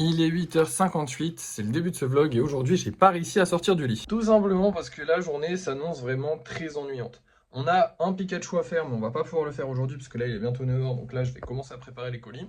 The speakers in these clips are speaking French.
Il est 8h58, c'est le début de ce vlog et aujourd'hui j'ai pas réussi à sortir du lit. Tout simplement parce que la journée s'annonce vraiment très ennuyante. On a un Pikachu à faire mais on va pas pouvoir le faire aujourd'hui parce que là il est bientôt 9h, donc là je vais commencer à préparer les colis.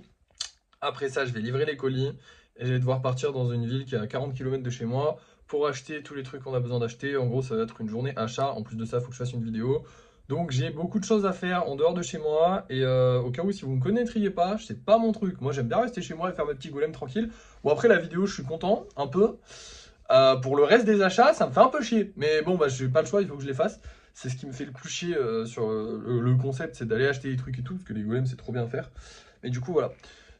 Après ça je vais livrer les colis et je vais devoir partir dans une ville qui est à 40 km de chez moi pour acheter tous les trucs qu'on a besoin d'acheter. En gros ça va être une journée achat, en plus de ça il faut que je fasse une vidéo. Donc j'ai beaucoup de choses à faire en dehors de chez moi et au cas où si vous ne me connaîtriez pas, c'est pas mon truc. Moi j'aime bien rester chez moi et faire mes petits golems tranquille. Bon après la vidéo je suis content, un peu. Pour le reste des achats ça me fait un peu chier. Mais bon bah j'ai pas le choix, il faut que je les fasse. C'est ce qui me fait le plus chier sur le concept, c'est d'aller acheter des trucs et tout, parce que les golems c'est trop bien à faire. Mais du coup voilà.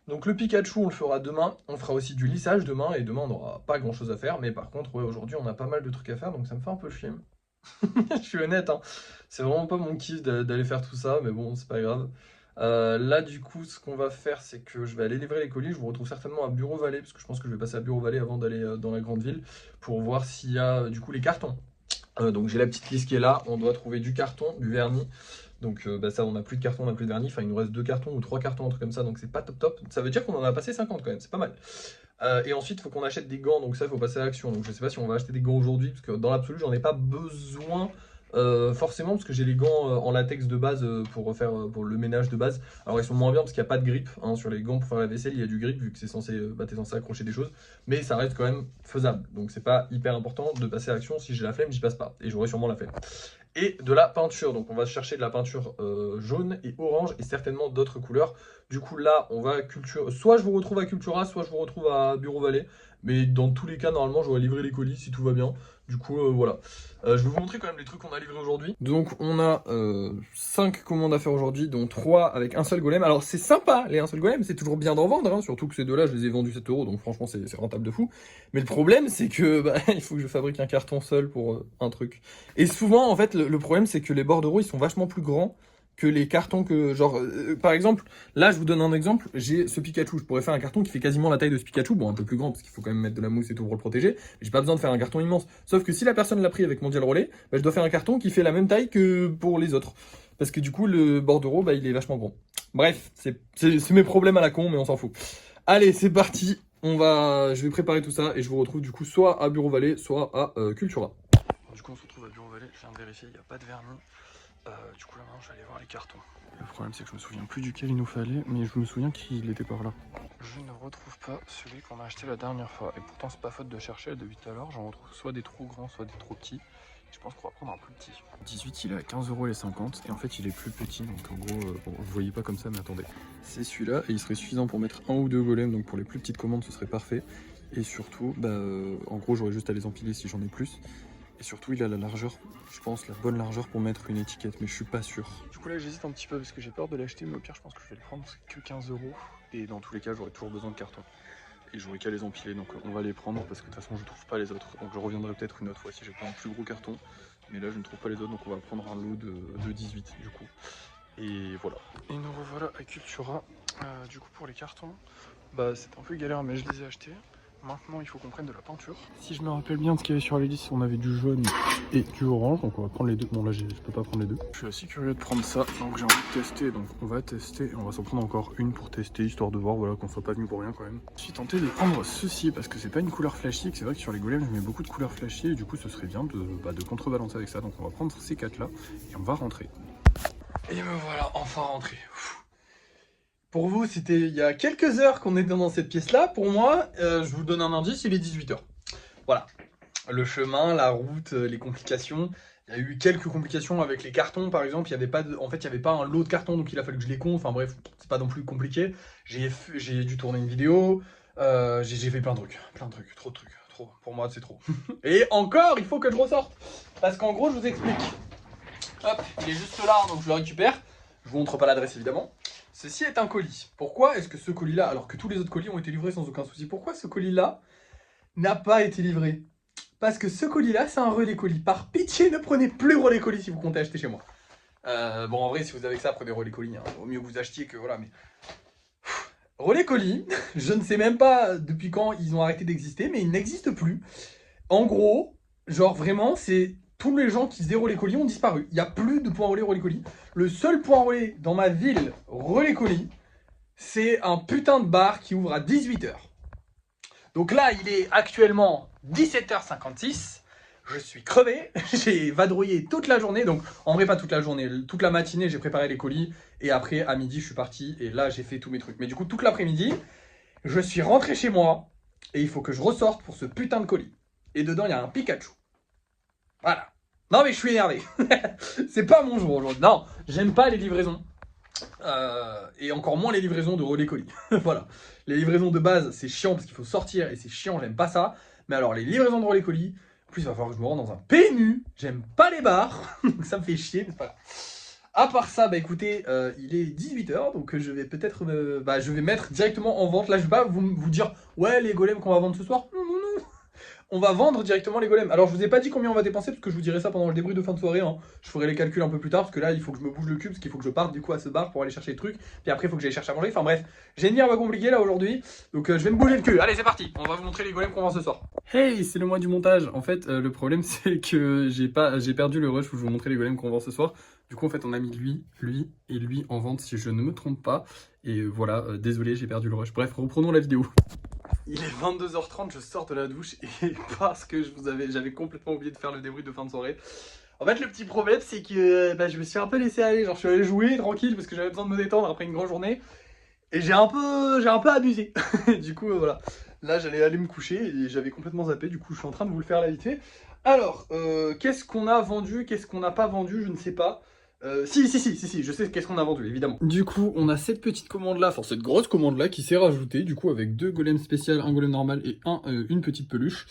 Donc le Pikachu on le fera demain, on fera aussi du lissage demain, et demain on n'aura pas grand chose à faire. Mais par contre ouais, aujourd'hui on a pas mal de trucs à faire, donc ça me fait un peu chier. Je suis honnête, hein. C'est vraiment pas mon kiff d'aller faire tout ça, mais bon, c'est pas grave. Là, du coup, ce qu'on va faire, c'est que je vais aller livrer les colis. Je vous retrouve certainement à Bureau Vallée, parce que je pense que je vais passer à Bureau Vallée avant d'aller dans la grande ville, pour voir s'il y a du coup les cartons. Donc j'ai la petite liste qui est là. On doit trouver du carton, du vernis. Donc bah, ça, on n'a plus de carton, on n'a plus de vernis. Enfin, il nous reste 2 cartons ou 3 cartons, un truc comme ça, donc c'est pas top top. Ça veut dire qu'on en a passé 50 quand même, c'est pas mal. Et ensuite, il faut qu'on achète des gants, donc ça, il faut passer à l'action. Donc je sais pas si on va acheter des gants aujourd'hui, parce que dans l'absolu, j'en ai pas besoin forcément, parce que j'ai les gants en latex de base pour faire pour le ménage de base. Alors ils sont moins bien parce qu'il n'y a pas de grip hein, sur les gants pour faire la vaisselle, il y a du grip vu que c'est censé, t'es censé accrocher des choses, mais ça reste quand même faisable. Donc c'est pas hyper important de passer à l'action. Si j'ai la flemme, j'y passe pas, et j'aurai sûrement la flemme. Et de la peinture, donc on va chercher de la peinture jaune et orange et certainement d'autres couleurs. Du coup là on va à Cultura, soit je vous retrouve à Cultura, soit je vous retrouve à Bureau Vallée, mais dans tous les cas normalement j'aurai livré les colis si tout va bien. Du coup voilà, je vais vous montrer quand même les trucs qu'on a livrés aujourd'hui. Donc on a 5 commandes à faire aujourd'hui, dont 3 avec un seul golem. Alors c'est sympa les un seul golem, c'est toujours bien d'en vendre, hein, surtout que ces deux là je les ai vendus 7 €, donc franchement c'est rentable de fou. Mais le problème c'est que bah, il faut que je fabrique un carton seul pour un truc. Et souvent en fait le problème c'est que les bordereaux ils sont vachement plus grands que les cartons que genre par exemple là je vous donne un exemple, j'ai ce Pikachu, je pourrais faire un carton qui fait quasiment la taille de ce Pikachu, bon un peu plus grand parce qu'il faut quand même mettre de la mousse et tout pour le protéger, mais j'ai pas besoin de faire un carton immense, sauf que si la personne l'a pris avec Mondial Relais, bah, je dois faire un carton qui fait la même taille que pour les autres, parce que du coup le bordereau bah, il est vachement grand. Bref, c'est mes problèmes à la con mais on s'en fout. Allez c'est parti, je vais préparer tout ça et je vous retrouve du coup soit à Bureau Vallée soit à Cultura. Du coup on se retrouve à Bureau Vallée, je viens de vérifier, il n'y a pas de vernis. Du coup là maintenant je vais aller voir les cartons. Le problème c'est que je me souviens plus duquel il nous fallait, mais je me souviens qu'il était par là. Je ne retrouve pas celui qu'on a acheté la dernière fois, et pourtant c'est pas faute de chercher depuis tout à l'heure, j'en retrouve soit des trop grands, soit des trop petits. Je pense qu'on va prendre un plus petit. 18 il est à 15 € les 50, et en fait il est plus petit, donc en gros, bon, vous voyez pas comme ça, mais attendez. C'est celui-là, et il serait suffisant pour mettre un ou deux golems, donc pour les plus petites commandes ce serait parfait. Et surtout, bah, en gros j'aurais juste à les empiler si j'en ai plus. Et surtout, il a la largeur, je pense, la bonne largeur pour mettre une étiquette, mais je suis pas sûr. Du coup là, j'hésite un petit peu parce que j'ai peur de l'acheter, mais au pire, je pense que je vais le prendre, c'est que 15 €. Et dans tous les cas, j'aurai toujours besoin de carton. Et j'aurai qu'à les empiler, donc on va les prendre parce que de toute façon, je trouve pas les autres. Donc je reviendrai peut-être une autre fois si j'ai pas un plus gros carton. Mais là, je ne trouve pas les autres, donc on va prendre un lot de 18 du coup. Et voilà. Et nous revoilà à Cultura. Du coup, pour les cartons, bah c'était un peu galère, mais je les ai achetés. Maintenant, il faut qu'on prenne de la peinture. Si je me rappelle bien de ce qu'il y avait sur les listes, on avait du jaune et du orange. Donc on va prendre les deux. Bon là, je peux pas prendre les deux. Je suis assez curieux de prendre ça. Donc j'ai envie de tester. Donc on va tester. Et on va s'en prendre encore une pour tester, histoire de voir voilà, qu'on soit pas venu pour rien quand même. Je suis tenté de prendre ceci parce que c'est pas une couleur flashy. C'est vrai que sur les golems, je mets beaucoup de couleurs flashy. Et du coup, ce serait bien de contrebalancer avec ça. Donc on va prendre ces 4 là et on va rentrer. Et me voilà enfin rentré. Pour vous, c'était il y a quelques heures qu'on était dans cette pièce-là. Pour moi, je vous donne un indice, il est 18 h. Voilà. Le chemin, la route, les complications. Il y a eu quelques complications avec les cartons, par exemple. Il y avait pas en fait, il n'y avait pas un lot de cartons, donc il a fallu que je les compte. Enfin bref, c'est pas non plus compliqué. J'ai dû tourner une vidéo. J'ai fait plein de trucs, trop de trucs. Trop. Pour moi, c'est trop. Et encore, il faut que je ressorte. Parce qu'en gros, je vous explique. Hop, il est juste là, donc je le récupère. Je vous montre pas l'adresse, évidemment. Ceci est un colis. Pourquoi est-ce que ce colis-là, alors que tous les autres colis ont été livrés sans aucun souci, pourquoi ce colis-là n'a pas été livré? Parce que ce colis-là, c'est un relais colis. Par pitié, ne prenez plus relais colis si vous comptez acheter chez moi. Bon, en vrai, si vous avez que ça, prenez relais colis. Hein. Au mieux que vous achetiez que, voilà, mais... Relais colis, je ne sais même pas depuis quand ils ont arrêté d'exister, mais ils n'existent plus. En gros, genre vraiment, c'est... Tous les gens qui faisaient relais colis ont disparu. Il n'y a plus de point relais colis. Le seul point relais dans ma ville relais colis, c'est un putain de bar qui ouvre à 18 h. Donc là, il est actuellement 17h56. Je suis crevé, j'ai vadrouillé toute la journée, donc en vrai pas toute la journée, toute la matinée j'ai préparé les colis, et après à midi je suis parti, et là j'ai fait tous mes trucs. Mais du coup toute l'après-midi, je suis rentré chez moi, et il faut que je ressorte pour ce putain de colis. Et dedans il y a un Pikachu. Voilà. Non mais je suis énervé, c'est pas mon jour aujourd'hui. Non, j'aime pas les livraisons, et encore moins les livraisons de relais colis. Voilà, les livraisons de base c'est chiant parce qu'il faut sortir, et c'est chiant, j'aime pas ça. Mais alors les livraisons de relais colis, en plus, il va falloir que je me rende dans un PMU. J'aime pas les bars, donc ça me fait chier, mais c'est pas grave. À part ça, bah écoutez, il est 18h, donc je vais peut-être je vais mettre directement en vente. Là, je vais pas vous dire, ouais, les golems qu'on va vendre ce soir. Non, non, non. On va vendre directement les golems. Alors, je vous ai pas dit combien on va dépenser, parce que je vous dirai ça pendant le débrief de fin de soirée. Hein. Je ferai les calculs un peu plus tard, parce que là, il faut que je me bouge le cul, parce qu'il faut que je parte du coup à ce bar pour aller chercher les trucs. Puis après, il faut que j'aille chercher à manger. Enfin bref, j'ai une vie un peu compliquée là aujourd'hui, donc je vais me bouger le cul. Allez, c'est parti. On va vous montrer les golems qu'on vend ce soir. Hey, c'est le mois du montage. En fait, le problème c'est que j'ai perdu le rush où je vous montrer les golems qu'on vend ce soir. Du coup, en fait, on a mis lui et lui en vente, si je ne me trompe pas. Et voilà, désolé, j'ai perdu le rush. Bref, reprenons la vidéo. Il est 22h30, je sors de la douche et parce que j'avais complètement oublié de faire le débrief de fin de soirée. En fait, le petit problème, c'est que je me suis un peu laissé aller. Genre, je suis allé jouer tranquille parce que j'avais besoin de me détendre après une grande journée. Et j'ai un peu abusé. Du coup, voilà. Là, j'allais aller me coucher et j'avais complètement zappé. Du coup, je suis en train de vous le faire la vite fait. Alors, qu'est-ce qu'on a vendu, qu'est-ce qu'on n'a pas vendu, je ne sais pas. Si, je sais qu'est-ce qu'on a vendu, évidemment. Du coup, on a cette petite commande-là, enfin cette grosse commande-là qui s'est rajoutée, du coup, avec 2 golems spéciales, un golem normal et une petite peluche.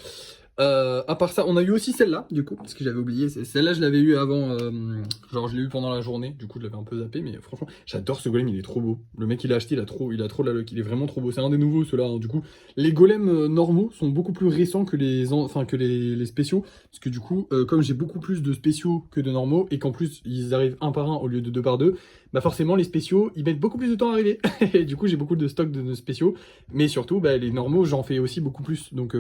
À part ça, on a eu aussi celle-là, du coup, parce que j'avais oublié. Celle-là, je l'avais eu avant, genre je l'ai eu pendant la journée, du coup, je l'avais un peu zappé, mais franchement, j'adore ce golem, il est trop beau. Le mec, il a acheté, il a trop de la luck, il est vraiment trop beau. C'est un des nouveaux, ceux-là. Hein. Du coup, les golems normaux sont beaucoup plus récents que les spéciaux, parce que du coup, comme j'ai beaucoup plus de spéciaux que de normaux, et qu'en plus, ils arrivent un par un au lieu de deux par deux, bah forcément, les spéciaux, ils mettent beaucoup plus de temps à arriver. Et du coup, j'ai beaucoup de stock de spéciaux, mais surtout, bah, les normaux, j'en fais aussi beaucoup plus. Donc,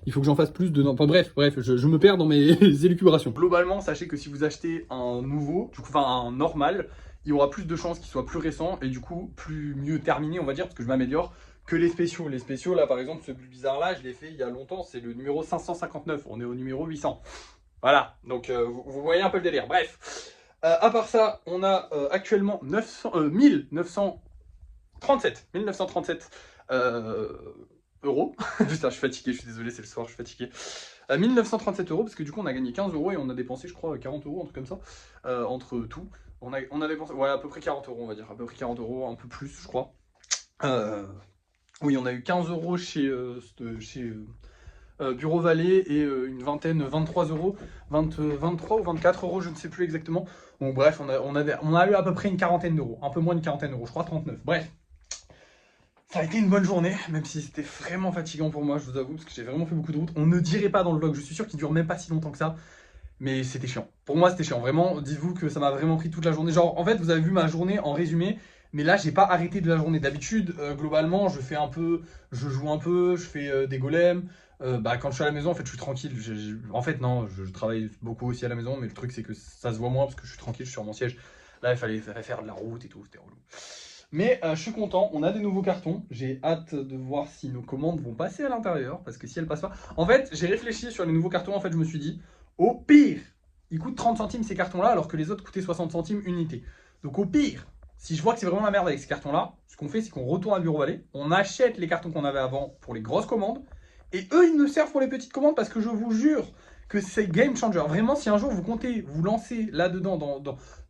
il faut que j'en fasse plus de... Enfin bref, je me perds dans mes élucubrations. Globalement, sachez que si vous achetez un nouveau, du coup, un normal, il y aura plus de chances qu'il soit plus récent et du coup, mieux terminé, on va dire, parce que je m'améliore, que les spéciaux. Les spéciaux, là, par exemple, ce plus bizarre-là, je l'ai fait il y a longtemps, c'est le numéro 559, on est au numéro 800. Voilà, donc vous voyez un peu le délire. Bref. À part ça, on a actuellement 1937 euros. Putain, je suis fatigué, je suis désolé, c'est le soir, je suis fatigué. 1937 euros, parce que du coup, on a gagné 15 euros et on a dépensé, je crois, 40 euros, un truc comme ça, entre tout. On a dépensé, ouais, à peu près 40 euros, on va dire, à peu près 40 euros, un peu plus, je crois. Oui, on a eu 15 euros chez Bureau Vallée et une vingtaine, 23 euros, 23 ou 24 euros, je ne sais plus exactement. Donc bref, on a eu à peu près une quarantaine d'euros, un peu moins d'une quarantaine d'euros, je crois 39. Bref, ça a été une bonne journée, même si c'était vraiment fatigant pour moi, je vous avoue, parce que j'ai vraiment fait beaucoup de route. On ne dirait pas dans le vlog, je suis sûr qu'il dure même pas si longtemps que ça, mais c'était chiant. Pour moi, c'était chiant, vraiment, dites-vous que ça m'a vraiment pris toute la journée. Genre, en fait, vous avez vu ma journée en résumé, mais là, j'ai pas arrêté de la journée. D'habitude, globalement, je joue un peu, je fais des golems. Quand je suis à la maison, en fait, je suis tranquille. En fait, non, je travaille beaucoup aussi à la maison, mais le truc, c'est que ça se voit moins parce que je suis tranquille, je suis sur mon siège. Là, il fallait faire de la route et tout, c'était relou. Mais je suis content, on a des nouveaux cartons. J'ai hâte de voir si nos commandes vont passer à l'intérieur, parce que si elles passent pas... En fait, j'ai réfléchi sur les nouveaux cartons, en fait, je me suis dit, au pire, ils coûtent 30 centimes ces cartons-là, alors que les autres coûtaient 60 centimes unité. Donc au pire, si je vois que c'est vraiment la merde avec ces cartons-là, ce qu'on fait, c'est qu'on retourne à Bureau Vallée, on achète les cartons qu'on avait avant pour les grosses commandes, et eux, ils nous servent pour les petites commandes, parce que je vous jure que c'est game changer. Vraiment, si un jour vous comptez vous lancer là-dedans,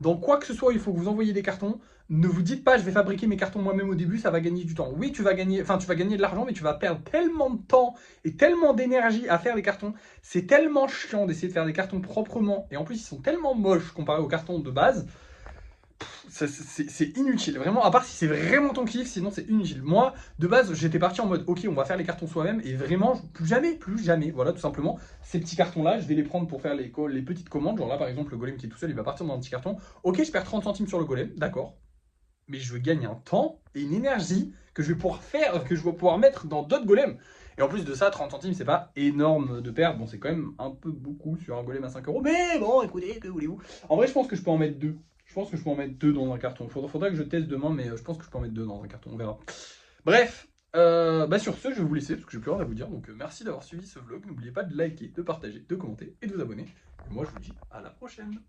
dans quoi que ce soit, il faut que vous envoyiez des cartons, ne vous dites pas, je vais fabriquer mes cartons moi-même au début, ça va gagner du temps. Oui, tu vas gagner de l'argent, mais tu vas perdre tellement de temps et tellement d'énergie à faire les cartons. C'est tellement chiant d'essayer de faire des cartons proprement, et en plus, ils sont tellement moches comparés aux cartons de base. C'est inutile, vraiment, à part si c'est vraiment ton kiff, sinon c'est inutile. Moi, de base, j'étais parti en mode, ok, on va faire les cartons soi-même, et vraiment, plus jamais, voilà, tout simplement, ces petits cartons-là, je vais les prendre pour faire les petites commandes, genre là, par exemple, le golem qui est tout seul, il va partir dans un petit carton, ok, je perds 30 centimes sur le golem, d'accord, mais je gagne un temps et une énergie que je vais pouvoir mettre dans d'autres golems. Et en plus de ça, 30 centimes, c'est pas énorme de perdre, bon, c'est quand même un peu beaucoup sur un golem à 5 euros, mais bon, écoutez, que voulez-vous. En vrai, je pense que je peux en mettre deux. Je pense que je peux en mettre deux dans un carton. Faudra que je teste demain, mais je pense que je peux en mettre deux dans un carton, on verra. Bref, Bah sur ce, je vais vous laisser parce que j'ai plus rien à vous dire. Donc merci d'avoir suivi ce vlog. N'oubliez pas de liker, de partager, de commenter et de vous abonner. Et moi, je vous dis à la prochaine.